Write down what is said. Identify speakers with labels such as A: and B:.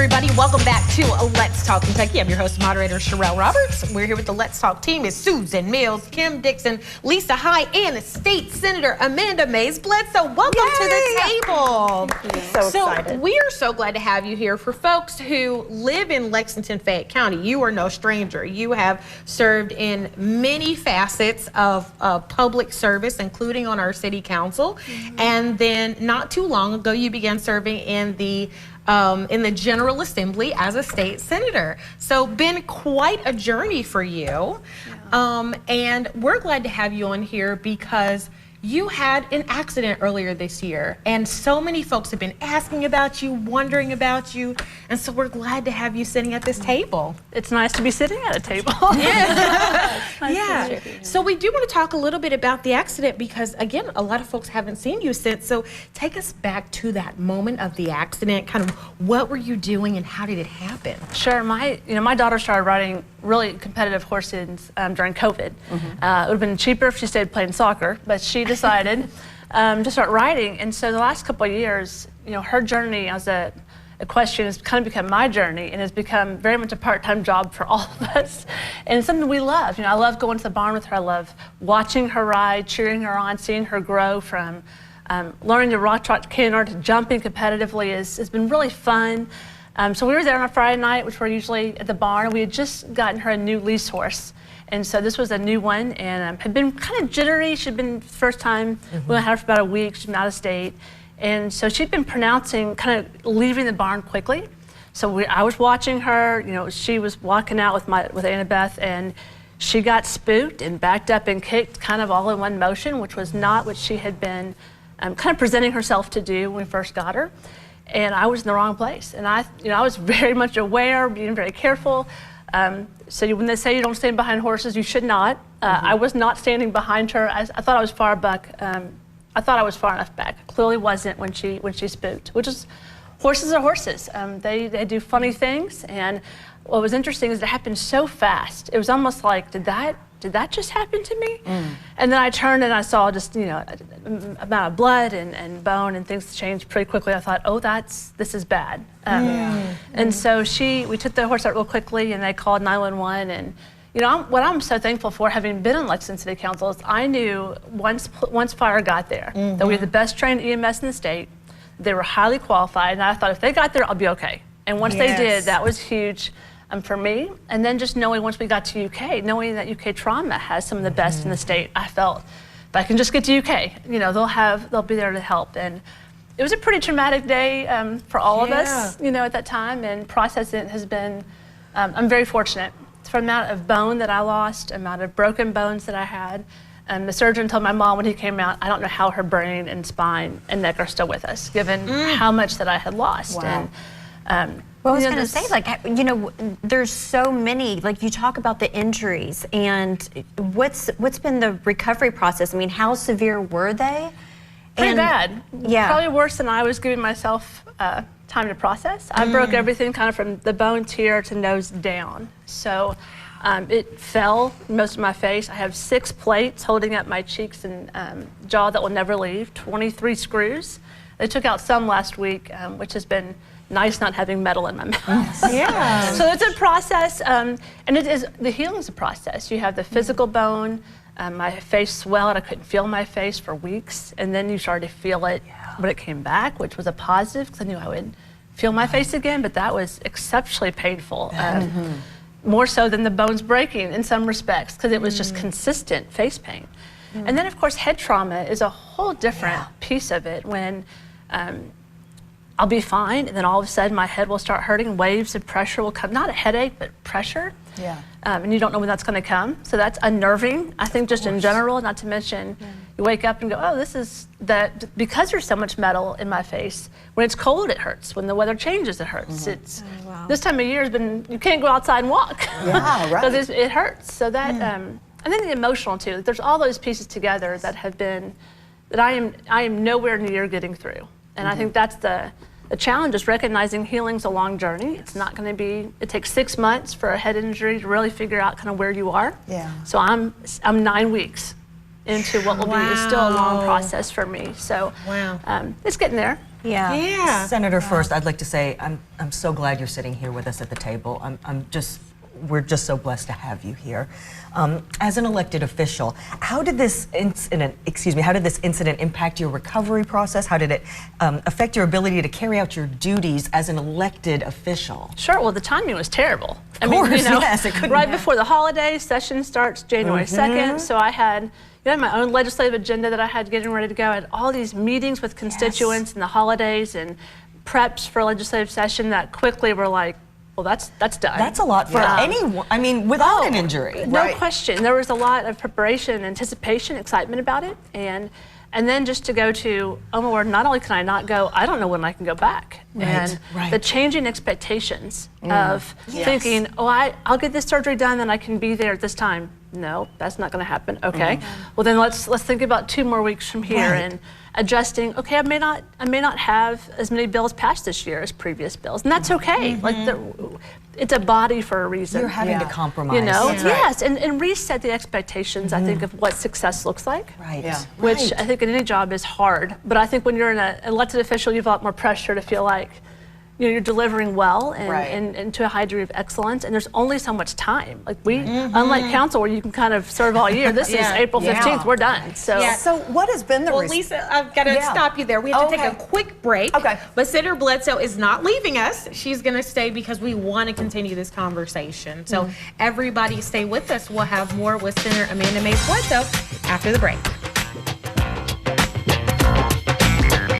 A: everybody. Welcome back to Let's Talk Kentucky. I'm your host, moderator, Sherelle Roberts. We're here with the Let's Talk team. It's Susan Mills, Kim Dixon, Lisa High, and State Senator Amanda Mays Bledsoe. Welcome to the table.
B: So excited.
A: We are so glad to have you here. For folks who live in Lexington, Fayette County, you are no stranger. You have served in many facets of public service, including on our city council. And then not too long ago, you began serving in the General Assembly as a state senator. So been quite a journey for you. And we're glad to have you on here because you had an accident earlier this year, and so many folks have been asking about you, wondering about you, and so we're glad to have you sitting at this table.
C: It's nice to be sitting at a table.
A: Yeah. So we do want to talk a little bit about the accident because, again, a lot of folks haven't seen you since. So take us back to that moment of the accident. Kind of what were you doing and how did it happen?
C: Sure. My daughter started riding really competitive horses during COVID. It would have been cheaper if she stayed playing soccer, but she decided to start riding. And so the last couple of years, her journey as a equestrian has kind of become my journey and has become very much a part-time job for all of us. And it's something we love. I love going to the barn with her. I love watching her ride, cheering her on, seeing her grow from learning to rock trot canter to jumping competitively has been really fun. So we were there on a Friday night, which we're usually at the barn. We had just gotten her a new lease horse. And so this was a new one and had been kind of jittery. She'd been first time, we had her for about a week, she'd been out of state. And so she'd been pronouncing, kind of leaving the barn quickly. So I was watching her, she was walking out with Annabeth and she got spooked and backed up and kicked kind of all in one motion, which was not what she had been kind of presenting herself to do when we first got her. And I was in the wrong place. And I was very much aware, being very careful. So when they say you don't stand behind horses, you should not. I was not standing behind her. I thought I was far back. I thought I was far enough back. Clearly wasn't when she spooked. Which is, horses are horses. They do funny things. And what was interesting is it happened so fast. It was almost like, did that just happen to me? And then I turned and I saw just amount of blood and bone and things changed pretty quickly. I thought, oh, this is bad. And so we took the horse out real quickly and they called 911. And what I'm so thankful for, having been on Lexington City Council, is I knew once fire got there that we had the best trained EMS in the state. They were highly qualified, and I thought if they got there, I'll be okay. And once they did, that was huge. For me, and then just knowing once we got to UK, knowing that UK Trauma has some of the best in the state, I felt if I can just get to UK, they'll be there to help. And it was a pretty traumatic day for all of us, at that time. And processing it has been, I'm very fortunate for the amount of bone that I lost, amount of broken bones that I had. The surgeon told my mom when he came out, I don't know how her brain and spine and neck are still with us, given how much that I had lost.
B: Wow.
C: And
B: well, I was going to say, there's so many, you talk about the injuries and what's been the recovery process? I mean, how severe were they?
C: Pretty bad.
B: Yeah.
C: Probably worse than I was giving myself time to process. I broke everything kind of from the bones here to nose down. So it fell most of my face. I have 6 plates holding up my cheeks and jaw that will never leave, 23 screws. They took out some last week, which has been nice not having metal in my mouth.
A: Yeah.
C: So it's a process, and the healing is a process. You have the physical bone, my face swelled, I couldn't feel my face for weeks, and then you started to feel it when it came back, which was a positive, because I knew I would feel my face again, but that was exceptionally painful. More so than the bones breaking in some respects, because it was just consistent face pain. And then of course head trauma is a whole different piece of it when I'll be fine, and then all of a sudden my head will start hurting, waves of pressure will come, not a headache, but pressure. And you don't know when that's gonna come. So that's unnerving, I think, just in general, not to mention you wake up and go, oh, this is that, because there's so much metal in my face, when it's cold it hurts, when the weather changes it hurts. It's this time of year has been, you can't go outside and walk. Because it hurts. So that, and then the emotional too, there's all those pieces together that have been, that I am nowhere near getting through. And I think that's the challenge, is recognizing healing's a long journey. It's not going to be, it takes 6 months for a head injury to really figure out kind of where you are. So I'm 9 weeks into what will be is still a long process for me. So it's getting there.
A: Yeah.
D: Senator, first, I'd like to say I'm so glad you're sitting here with us at the table. We're just so blessed to have you here. As an elected official, how did this incident impact your recovery process? How did it affect your ability to carry out your duties as an elected official?
C: Sure. Well, the timing was terrible.
D: Of course, yes, it couldn't
C: right before the holidays, session starts January 2nd, so I had my own legislative agenda that I had getting ready to go. I had all these meetings with constituents and the holidays and preps for legislative session that quickly were like, well, that's done.
D: That's a lot for anyone. I mean, without an injury.
C: No question. There was a lot of preparation, anticipation, excitement about it, and then just to go to, oh my word, not only can I not go, I don't know when I can go back. And the changing expectations of thinking, oh, I'll get this surgery done, then I can be there at this time. No, that's not going to happen. Okay, well then let's think about 2 more weeks from here and adjusting. Okay, I may not have as many bills passed this year as previous bills, and that's okay. Like it's a body for a reason.
D: You're having to compromise.
C: You know, yes, and reset the expectations. I think of what success looks like.
D: Right.
C: Which I think in any job is hard, but I think when you're an elected official, you have a lot more pressure to feel like you're delivering well and to a high degree of excellence, and there's only so much time. Like unlike council where you can kind of serve all year, this is April 15th, we're done. So
E: what has been the
A: Well, Lisa, I've got to stop you there. We have to take a quick break.
E: Okay.
A: But Senator Bledsoe is not leaving us. She's going to stay because we want to continue this conversation. So everybody stay with us. We'll have more with Senator Amanda Mays Bledsoe after the break.